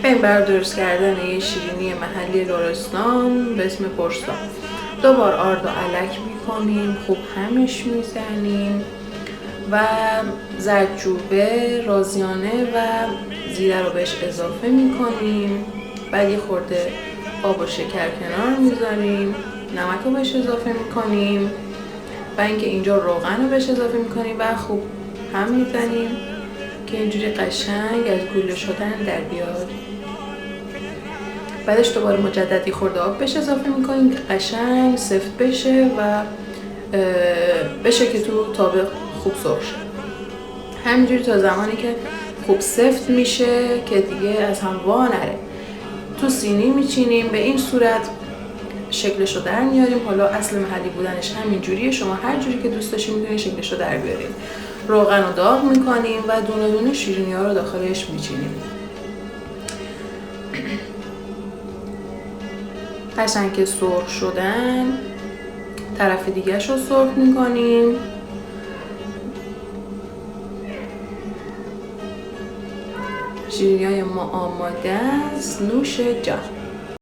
بریم برای درست کردن یه شیرینی محلی لرستان به اسم پرسا. 2 بار آرد و الک میکنیم، خوب همش میزنیم و زردچوبه، رازیانه و زیره رو بهش اضافه میکنیم. بعد یه خورده آب و شکر کنار میذاریم، نمک رو بهش اضافه میکنیم و اینکه اینجا روغن رو بهش اضافه میکنیم و خوب هم میزنیم که اینجوری قشنگ از گوله شدن در بیاد. بعدش دوباره مجددی خورده آب بهش اضافه میکنیم که قشنگ سفت بشه و بشه که تو تابه خوب سرخ شه. همینجوری تا زمانی که خوب سفت میشه که دیگه از هم وا نره. تو سینی میچینیم، به این صورت شکلشو در میاریم. حالا اصل محلی بودنش همینجوریه، شما هر جوری که دوست داشتین میتونید شکلشو در بیارید. روغن رو داغ میکنیم و دونه دونه شیرینی ها رو داخلش میچینیم. قشنگ که سرخ شدن طرف دیگه‌ش رو سرخ میکنیم. شیرینی‌های ما آماده است. نوش جان.